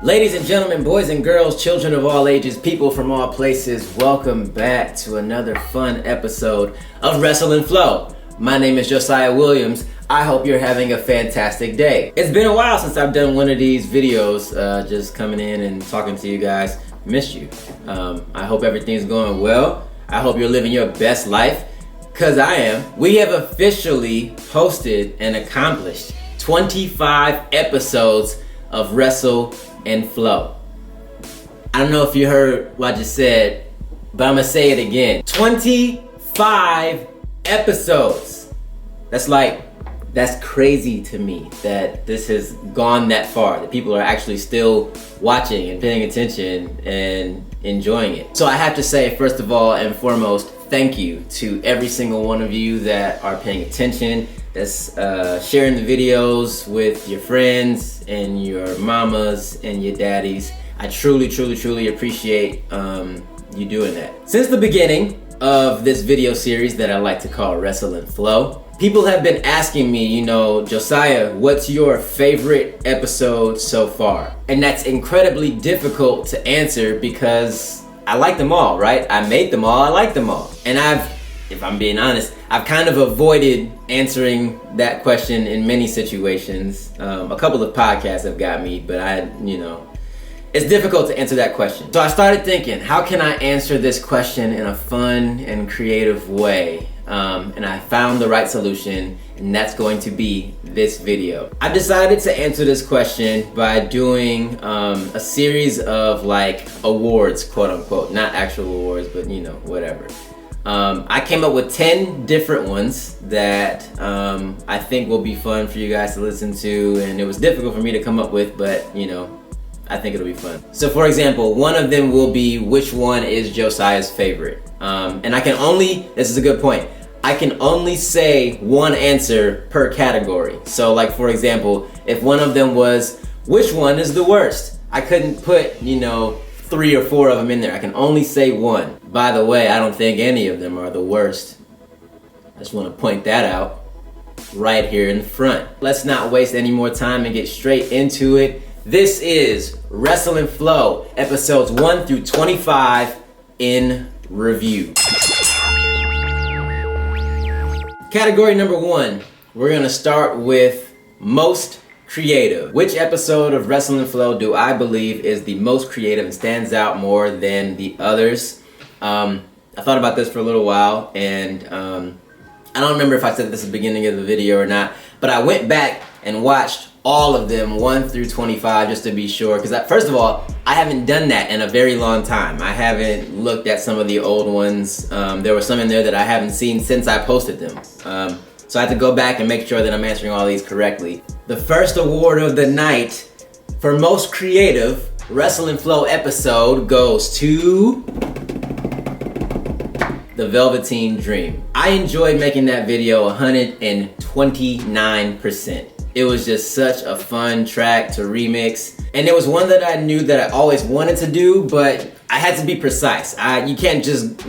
Ladies and gentlemen, boys and girls, children of all ages, people from all places, welcome back to another fun episode of Wrestle and Flow. My name is Josiah Williams. I hope you're having a fantastic day. It's been a while since I've done one of these videos, just coming in and talking to you guys. Missed you. I hope everything's going well. I hope you're living your best life, because I am. We have officially posted and accomplished 25 episodes of Wrestle and Flow. I don't know if you heard what I just said, but I'm gonna say it again. 25 episodes. That's crazy to me that this has gone that far, that people are actually still watching and paying attention and enjoying it. So I have to say, first of all and foremost, thank you to every single one of you that are paying attention, that's sharing the videos with your friends and your mamas and your daddies. I truly appreciate you doing that. Since the beginning of this video series that I like to call Wrestle and Flow, people have been asking me, Josiah, what's your favorite episode so far? And that's incredibly difficult to answer because I like them all, right? I made them all, I like them all. And if I'm being honest, I've kind of avoided answering that question in many situations. A couple of podcasts have got me, but it's difficult to answer that question. So I started thinking, how can I answer this question in a fun and creative way? And I found the right solution, and that's going to be this video. I decided to answer this question by doing a series of awards, quote unquote, not actual awards, but whatever. I came up with 10 different ones that I think will be fun for you guys to listen to, and it was difficult for me to come up with, but I think it'll be fun. So for example, one of them will be which one is Josiah's favorite. And this is a good point, I can only say one answer per category. So for example, if one of them was which one is the worst, I couldn't put 3 or 4 of them in there. I can only say one. By the way, I don't think any of them are the worst. I just want to point that out right here in the front. Let's not waste any more time and get straight into it. This is Wrestle and Flow, episodes 1 through 25 in review. Category number 1, we're gonna start with most creative. Which episode of Wrestle and Flow do I believe is the most creative and stands out more than the others? I thought about this for a little while, and I don't remember if I said this at the beginning of the video or not, but I went back and watched all of them 1 through 25 just to be sure, because first of all, I haven't done that in a very long time. I haven't looked at some of the old ones. There were some in there that I haven't seen since I posted them. So I had to go back and make sure that I'm answering all these correctly. The first award of the night for most creative Wrestle and Flow episode goes to The Velveteen Dream. I enjoyed making that video 129%. It was just such a fun track to remix. And it was one that I knew that I always wanted to do, but I had to be precise. You can't just,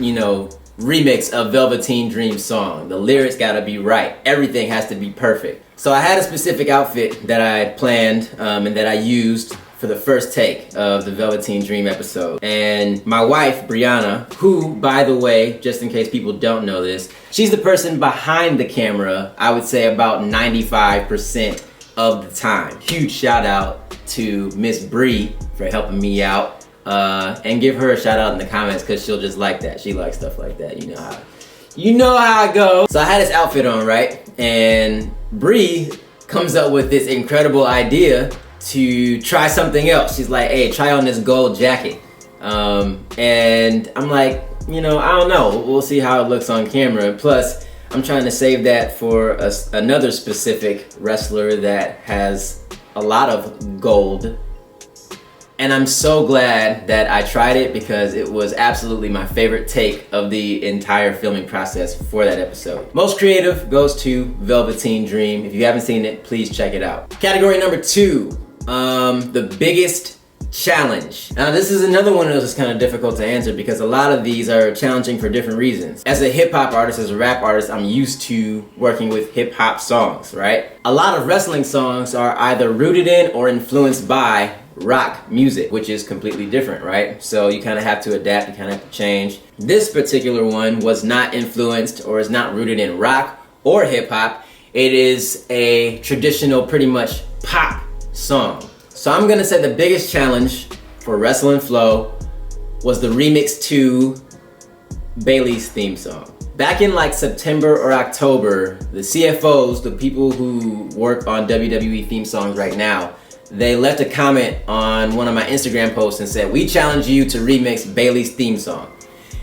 remix a Velveteen Dream song. The lyrics gotta be right. Everything has to be perfect. So I had a specific outfit that I planned and that I used for the first take of the Velveteen Dream episode. And my wife, Brianna, who, by the way, just in case people don't know this, she's the person behind the camera, I would say about 95% of the time. Huge shout out to Miss Bree for helping me out. And give her a shout out in the comments, because she'll just like that. She likes stuff like that. You know how it goes. So I had this outfit on, right? And Bree comes up with this incredible idea to try something else. She's like, hey, try on this gold jacket. And I'm like, I don't know. We'll see how it looks on camera. Plus, I'm trying to save that for another specific wrestler that has a lot of gold. And I'm so glad that I tried it, because it was absolutely my favorite take of the entire filming process for that episode. Most creative goes to Velveteen Dream. If you haven't seen it, please check it out. Category number 2, the biggest challenge. Now this is another one of those that's kind of difficult to answer, because a lot of these are challenging for different reasons. As a hip hop artist, as a rap artist, I'm used to working with hip hop songs, right? A lot of wrestling songs are either rooted in or influenced by rock music, which is completely different, right? So you kind of have to adapt, you kind of have to change. This particular one was not influenced or is not rooted in rock or hip hop. It is a traditional, pretty much pop song. So I'm gonna say the biggest challenge for Wrestle and Flow was the remix to Bayley's theme song. Back in like September or October, the CFOs, the people who work on WWE theme songs right now, they left a comment on one of my Instagram posts and said, "We challenge you to remix Bayley's theme song."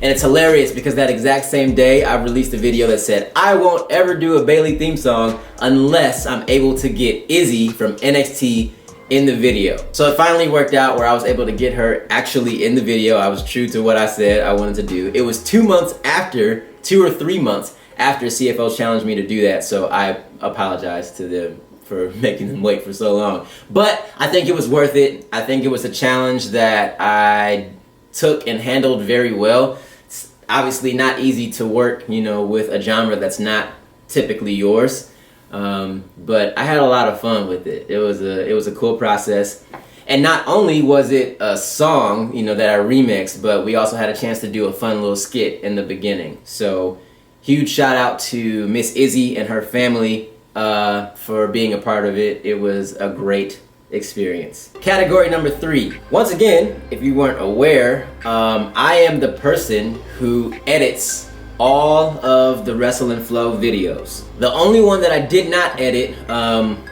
And it's hilarious because that exact same day, I released a video that said, "I won't ever do a Bayley theme song unless I'm able to get Izzy from NXT in the video." So it finally worked out where I was able to get her actually in the video. I was true to what I said I wanted to do. It was 2 or 3 months after CFO challenged me to do that, so I apologize to them for making them wait for so long. But I think it was worth it. I think it was a challenge that I took and handled very well. It's obviously not easy to work, with a genre that's not typically yours. But I had a lot of fun with it. It was a cool process. And not only was it a song, that I remixed, but we also had a chance to do a fun little skit in the beginning. So huge shout out to Miss Izzy and her family for being a part of it. It was a great experience. Category number 3. Once again, if you weren't aware, I am the person who edits all of the Wrestle and Flow videos. The only one that I did not edit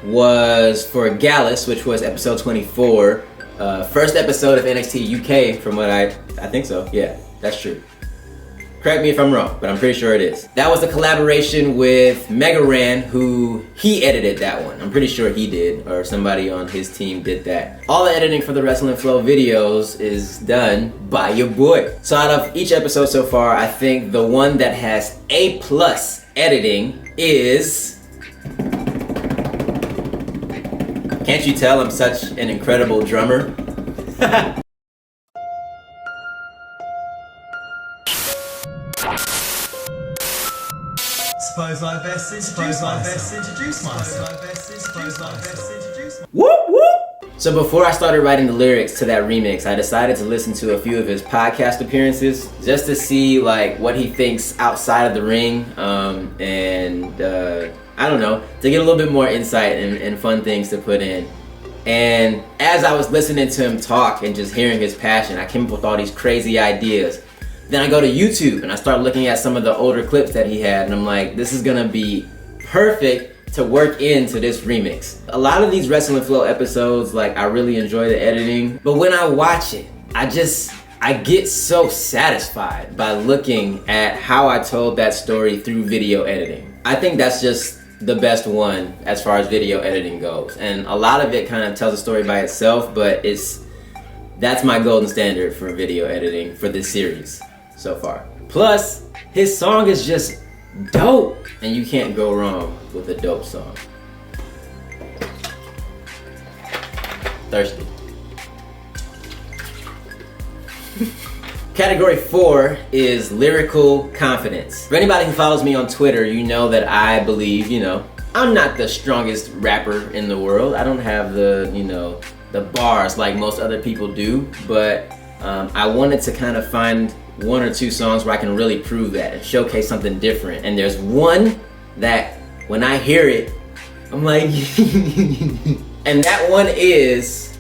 was for Gallus, which was episode 24. First episode of NXT UK from what I think so. Yeah, that's true. Correct me if I'm wrong, but I'm pretty sure it is. That was a collaboration with Mega Ran, who he edited that one. I'm pretty sure he did, or somebody on his team did that. All the editing for the Wrestle and Flow videos is done by your boy. So out of each episode so far, I think the one that has A+ editing is... Can't you tell I'm such an incredible drummer? Suppose I best introduce myself. Whoop whoop! So before I started writing the lyrics to that remix, I decided to listen to a few of his podcast appearances just to see what he thinks outside of the ring, and I don't know, to get a little bit more insight and fun things to put in. And as I was listening to him talk and just hearing his passion, I came up with all these crazy ideas. Then I go to YouTube and I start looking at some of the older clips that he had, and I'm like, this is gonna be perfect to work into this remix. A lot of these Wrestle and Flow episodes, I really enjoy the editing, but when I watch it, I get so satisfied by looking at how I told that story through video editing. I think that's just the best one as far as video editing goes. And a lot of it kind of tells a story by itself, but that's my golden standard for video editing for this series so far. Plus, his song is just dope, and you can't go wrong with a dope song. Thirsty. Category 4 is lyrical confidence. For anybody who follows me on Twitter, you know that I believe, I'm not the strongest rapper in the world. I don't have the bars like most other people do, but I wanted to kind of find 1 or 2 songs where I can really prove that and showcase something different. And there's one that when I hear it, I'm like, and that one is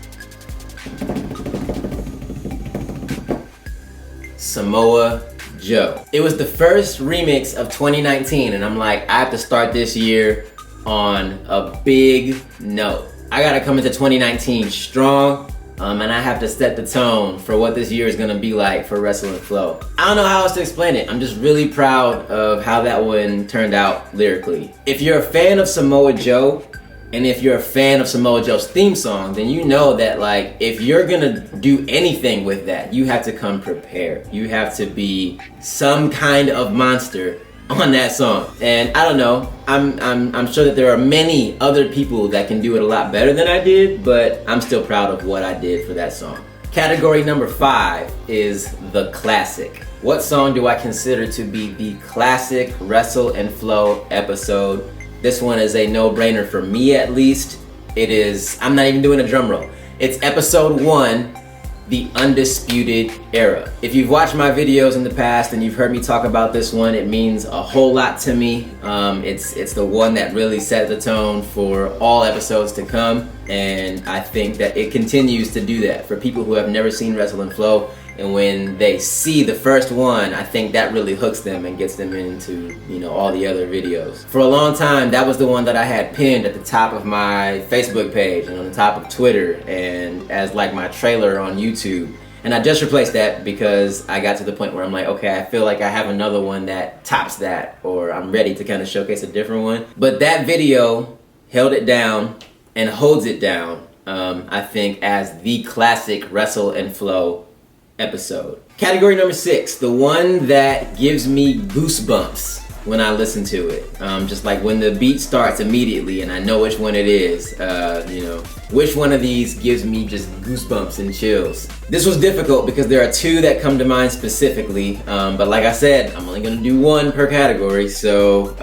Samoa Joe. It was the first remix of 2019, and I'm like, I have to start this year on a big note. I gotta come into 2019 strong, and I have to set the tone for what this year is gonna be like for Wrestle and Flow. I don't know how else to explain it. I'm just really proud of how that one turned out lyrically. If you're a fan of Samoa Joe, and if you're a fan of Samoa Joe's theme song, then you know that if you're gonna do anything with that, you have to come prepared. You have to be some kind of monster on that song. And I don't know, I'm sure that there are many other people that can do it a lot better than I did, but I'm still proud of what I did for that song. Category number 5 is the classic. What song do I consider to be the classic Wrestle and Flow episode? This one is a no-brainer for me, at least. It is, I'm not even doing a drum roll. It's episode 1, The Undisputed Era. If you've watched my videos in the past and you've heard me talk about this one, it means a whole lot to me. It's the one that really set the tone for all episodes to come, and I think that it continues to do that for people who have never seen Wrestle and Flow. And when they see the first one, I think that really hooks them and gets them into, all the other videos. For a long time, that was the one that I had pinned at the top of my Facebook page and on the top of Twitter and as like my trailer on YouTube. And I just replaced that because I got to the point where I'm like, okay, I feel like I have another one that tops that, or I'm ready to kind of showcase a different one. But that video held it down and holds it down, I think, as the classic Wrestle and Flow episode. Category number 6, the one that gives me goosebumps when I listen to it. Just like when the beat starts immediately and I know which one it is, which one of these gives me just goosebumps and chills. This was difficult because there are 2 that come to mind specifically, but like I said, I'm only gonna do 1 per category, so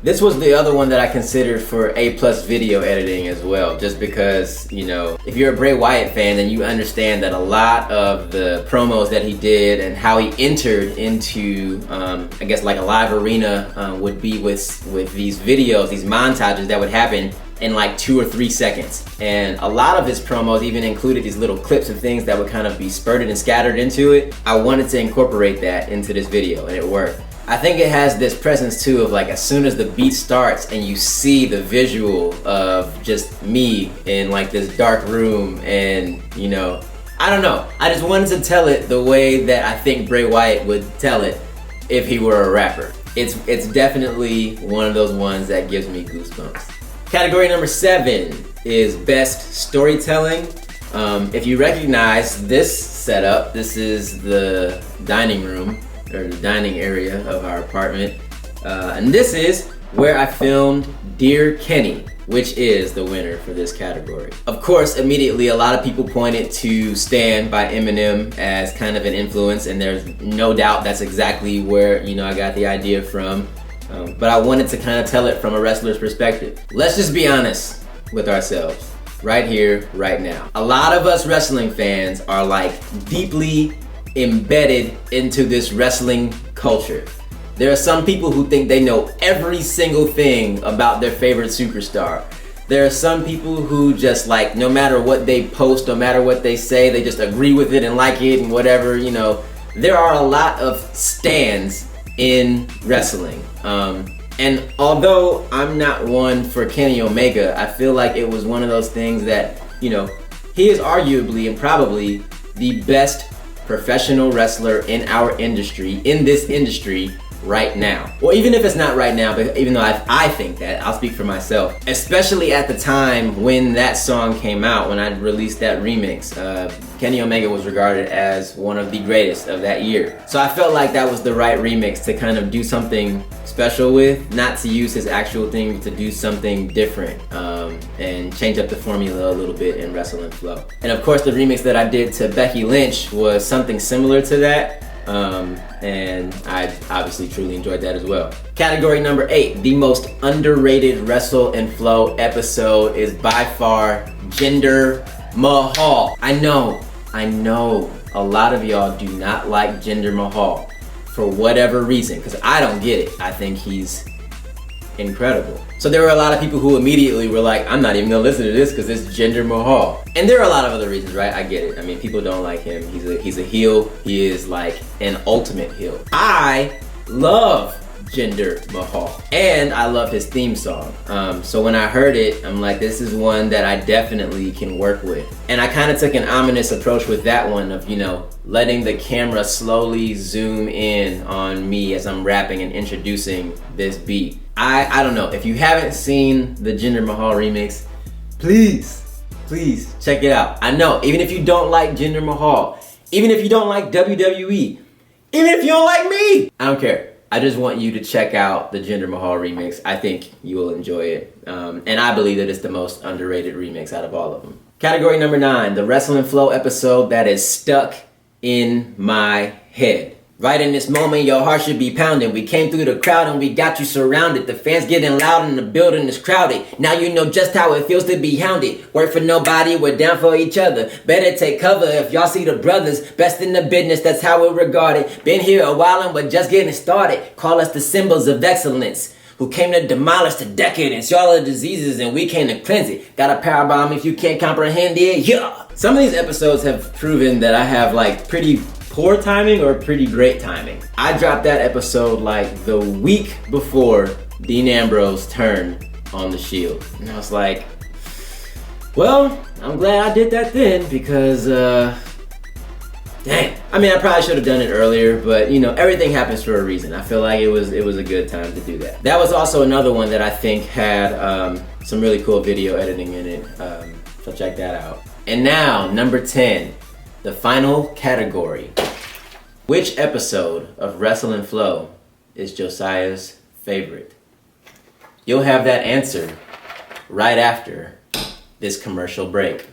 this was the other one that I considered for A+ video editing as well, just because, if you're a Bray Wyatt fan, then you understand that a lot of the promos that he did and how he entered into, I guess like a live arena would be with these videos, these montages that would happen in like 2 or 3 seconds. And a lot of his promos even included these little clips of things that would kind of be spurted and scattered into it. I wanted to incorporate that into this video, and it worked. I think it has this presence too of like as soon as the beat starts and you see the visual of just me in like this dark room and I don't know. I just wanted to tell it the way that I think Bray Wyatt would tell it if he were a rapper. It's definitely one of those ones that gives me goosebumps. Category number 7 is Best Storytelling. If you recognize this setup, this is the dining room, or the dining area of our apartment. And this is where I filmed Dear Kenny, which is the winner for this category. Of course, immediately a lot of people pointed to Stan by Eminem as kind of an influence, and there's no doubt that's exactly where I got the idea from. But I wanted to kind of tell it from a wrestler's perspective. Let's just be honest with ourselves, right here, right now. A lot of us wrestling fans are like deeply embedded into this wrestling culture. There are some people who think they know every single thing about their favorite superstar. There are some people who just like, no matter what they post, no matter what they say, they just agree with it and like it and whatever, There are a lot of stans in wrestling. And although I'm not one for Kenny Omega, I feel like it was one of those things that, he is arguably and probably the best professional wrestler in our industry, in this industry right now. Well, even if it's not right now, but even though I think that, I'll speak for myself. Especially at the time when that song came out, when I released that remix, Kenny Omega was regarded as one of the greatest of that year. So I felt like that was the right remix to kind of do something special with, not to use his actual thing, but to do something different and change up the formula a little bit in Wrestle and Flow. And of course the remix that I did to Becky Lynch was something similar to that. And I obviously truly enjoyed that as well. Category number 8, the most underrated Wrestle and Flow episode is by far Jinder Mahal. I know a lot of y'all do not like Jinder Mahal for whatever reason, because I don't get it. I think he's incredible. So there were a lot of people who immediately were like, I'm not even gonna listen to this because it's Jinder Mahal. And there are a lot of other reasons, right? I get it. I mean, people don't like him. He's a heel. He is like an ultimate heel. I love Jinder Mahal, and I love his theme song. So when I heard it, I'm like, this is one that I definitely can work with. And I kind of took an ominous approach with that one of, letting the camera slowly zoom in on me as I'm rapping and introducing this beat. I don't know, if you haven't seen the Jinder Mahal remix, please check it out. I know, even if you don't like Jinder Mahal, even if you don't like WWE, even if you don't like me, I don't care. I just want you to check out the Jinder Mahal remix. I think you will enjoy it. And I believe that it's the most underrated remix out of all of them. Category number 9, the Wrestle and Flow episode that is stuck in my head. Right in this moment, your heart should be pounding. We came through the crowd and we got you surrounded. The fans getting loud and the building is crowded. Now you know just how it feels to be hounded. Work for nobody, we're down for each other. Better take cover if y'all see the brothers. Best in the business, that's how we're regarded. Been here a while and we're just getting started. Call us the symbols of excellence, who came to demolish the decadence. Y'all are diseases and we came to cleanse it. Got a power bomb if you can't comprehend it, yeah! Some of these episodes have proven that I have like pretty poor timing or pretty great timing. I dropped that episode like the week before Dean Ambrose turned on the Shield. And I was like, well, I'm glad I did that then because, dang. I mean, I probably should have done it earlier, but you know, everything happens for a reason. I feel like it was a good time to do that. That was also another one that I think had some really cool video editing in it, so check that out. And now, number 10, the final category. Which episode of Wrestle and Flow is Josiah's favorite? You'll have that answer right after this commercial break.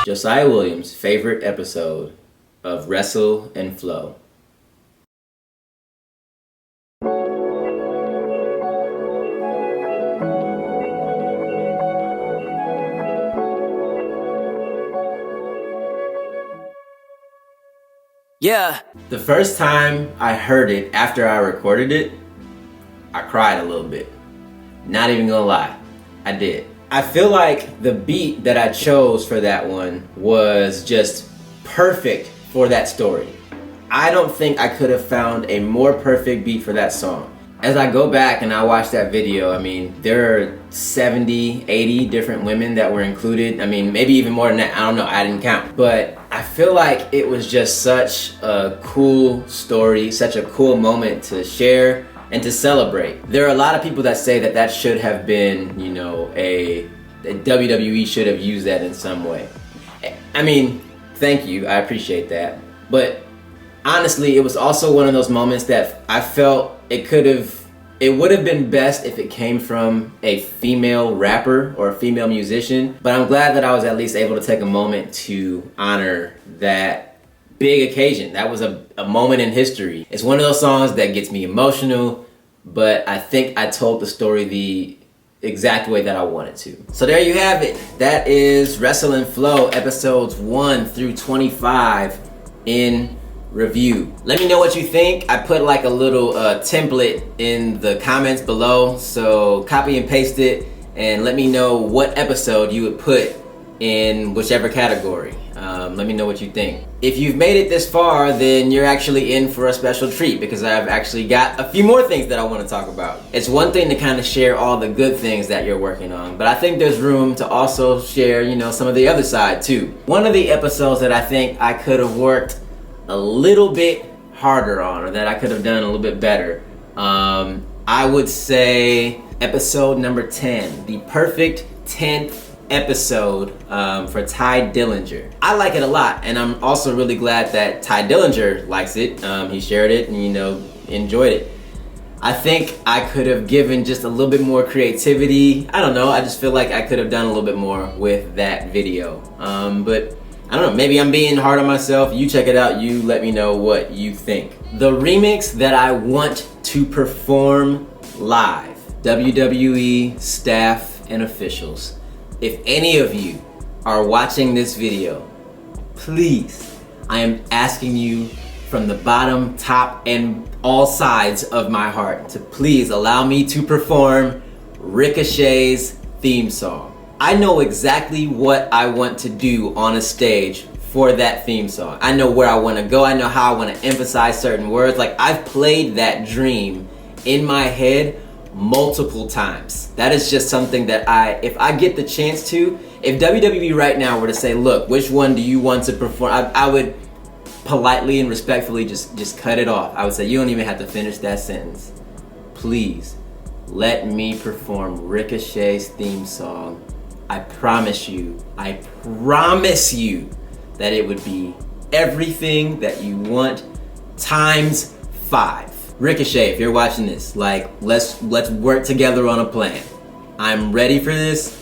Josiah Williams' favorite episode of Wrestle and Flow. Yeah. The first time I heard it after I recorded it, I cried a little bit. Not even gonna lie, I did. I feel like the beat that I chose for that one was just perfect for that story. I don't think I could have found a more perfect beat for that song. As I go back and I watch that video, I mean, there are 70, 80 different women that were included. I mean, maybe even more than that. I don't know, I didn't count. But I feel like it was just such a cool story, such a cool moment to share and to celebrate. There are a lot of people that say that that should have been, you know, a WWE should have used that in some way. I mean, thank you, I appreciate that. But honestly, it was also one of those moments that I felt it would have been best if it came from a female rapper or a female musician, but I'm glad that I was at least able to take a moment to honor that big occasion. That was a moment in history. It's one of those songs that gets me emotional, but I think I told the story the exact way that I wanted to. So there you have it. That is Wrestle and Flow episodes 1 through 25 in review. Let me know what you think. I put like a little template in the comments below, so copy and paste it and let me know what episode you would put in whichever category. Let me know what you think. If you've made it this far, then you're actually in for a special treat because I've actually got a few more things that I want to talk about. It's one thing to kind of share all the good things that you're working on, but I think there's room to also share, you know, some of the other side too. One of the episodes that I think I could have worked a little bit harder on, or that I could have done a little bit better, I would say episode number 10, the perfect 10th episode for Ty Dillinger. I like it a lot, and I'm also really glad that Ty Dillinger likes it. He shared it and, you know, enjoyed it. I think I could have given just a little bit more creativity. I don't know, I just feel like I could have done a little bit more with that video. But I don't know, maybe I'm being hard on myself. You check it out, you let me know what you think. The remix that I want to perform live, WWE staff and officials, if any of you are watching this video, please, I am asking you from the bottom, top, and all sides of my heart to please allow me to perform Ricochet's theme song. I know exactly what I want to do on a stage for that theme song. I know where I want to go. I know how I want to emphasize certain words. Like, I've played that dream in my head multiple times. That is just something that if I get the chance to, if WWE right now were to say, look, which one do you want to perform? I would politely and respectfully just cut it off. I would say, you don't even have to finish that sentence. Please let me perform Ricochet's theme song. I promise you that it would be everything that you want times 5. Ricochet, if you're watching this, like, let's work together on a plan. I'm ready for this.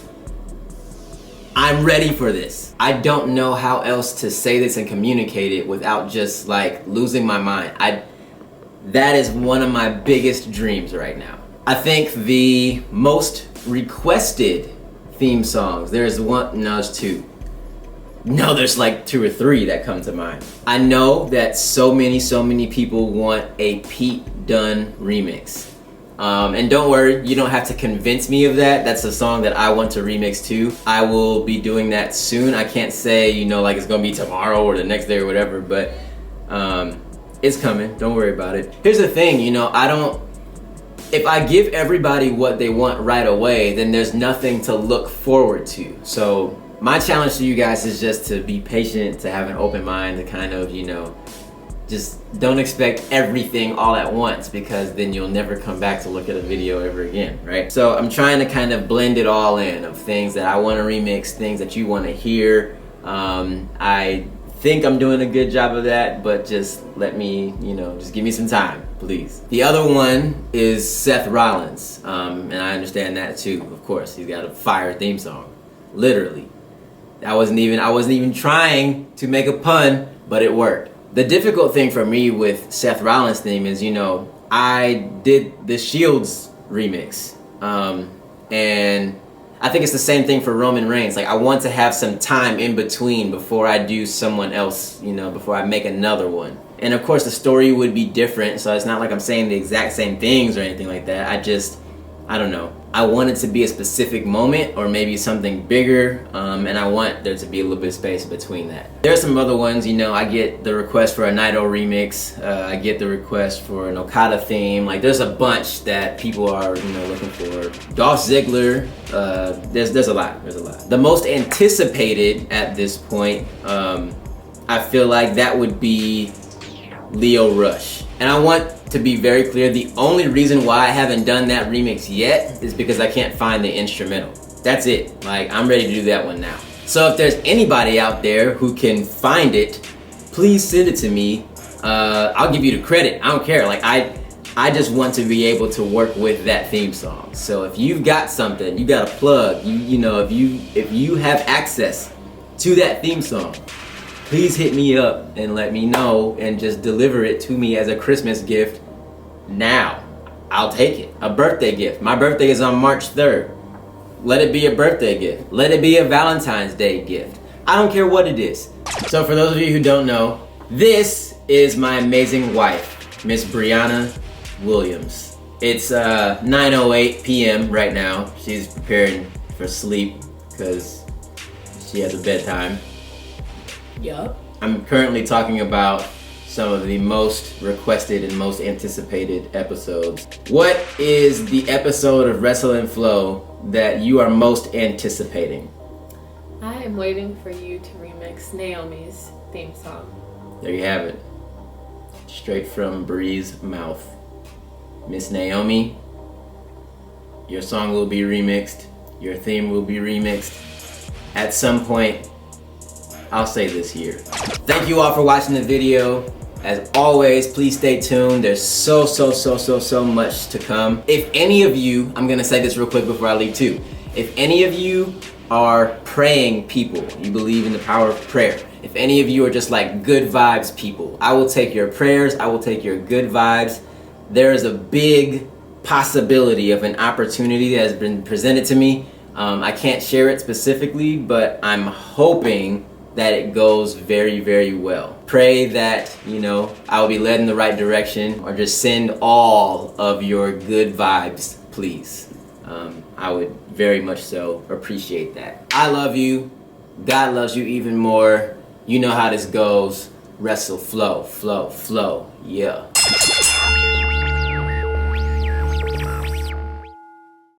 I'm ready for this. I don't know how else to say this and communicate it without just like losing my mind. That is one of my biggest dreams right now. I think the most requested theme songs, there's two. No, there's like 2 or 3 that come to mind. I know that so many people want a Pete Dunne remix. And don't worry, you don't have to convince me of that. That's a song that I want to remix too. I will be doing that soon. I can't say, like it's gonna be tomorrow or the next day or whatever, but it's coming. Don't worry about it. Here's the thing, if I give everybody what they want right away, then there's nothing to look forward to. So my challenge to you guys is just to be patient, to have an open mind, to kind of, just don't expect everything all at once, because then you'll never come back to look at a video ever again, right? So I'm trying to kind of blend it all in, of things that I want to remix, things that you want to hear. I think I'm doing a good job of that, but just let me, just give me some time, please. The other one is Seth Rollins, and I understand that too, of course. He's got a fire theme song, literally. I wasn't even trying to make a pun, but it worked. The difficult thing for me with Seth Rollins' theme is, I did the Shields remix, and I think it's the same thing for Roman Reigns. Like, I want to have some time in between before I do someone else, before I make another one. And of course the story would be different, so it's not like I'm saying the exact same things or anything like that. I don't know. I want it to be a specific moment or maybe something bigger, and I want there to be a little bit of space between that. There are some other ones, I get the request for a Naito remix, I get the request for an Okada theme. Like, there's a bunch that people are, looking for. Dolph Ziggler, there's a lot. The most anticipated at this point, I feel like that would be Leo Rush. And I want to be very clear, the only reason why I haven't done that remix yet is because I can't find the instrumental. That's it. Like, I'm ready to do that one now. So if there's anybody out there who can find it, please send it to me. I'll give you the credit. I don't care. Like, I just want to be able to work with that theme song. So if you've got something, you got a plug, if you have access to that theme song, please hit me up and let me know and just deliver it to me as a Christmas gift now. I'll take it. A birthday gift. My birthday is on March 3rd. Let it be a birthday gift. Let it be a Valentine's Day gift. I don't care what it is. So for those of you who don't know, this is my amazing wife, Miss Brianna Williams. It's 9:08 p.m. right now. She's preparing for sleep because she has a bedtime. Yup. I'm currently talking about some of the most requested and most anticipated episodes. What is the episode of Wrestle and Flow that you are most anticipating? I am waiting for you to remix Naomi's theme song. There you have it. Straight from Bree's mouth. Miss Naomi, your song will be remixed. Your theme will be remixed. At some point, I'll say this year. Thank you all for watching the video. As always, please stay tuned. There's so much to come. If any of you, I'm gonna say this real quick before I leave too. If any of you are praying people, you believe in the power of prayer. If any of you are just like good vibes people, I will take your prayers, I will take your good vibes. There is a big possibility of an opportunity that has been presented to me. I can't share it specifically, but I'm hoping that it goes very well. Pray that, I will be led in the right direction, or just send all of your good vibes, please. I would very much so appreciate that. I love you. God loves you even more. You know how this goes. Wrestle, flow, flow, flow. Yeah.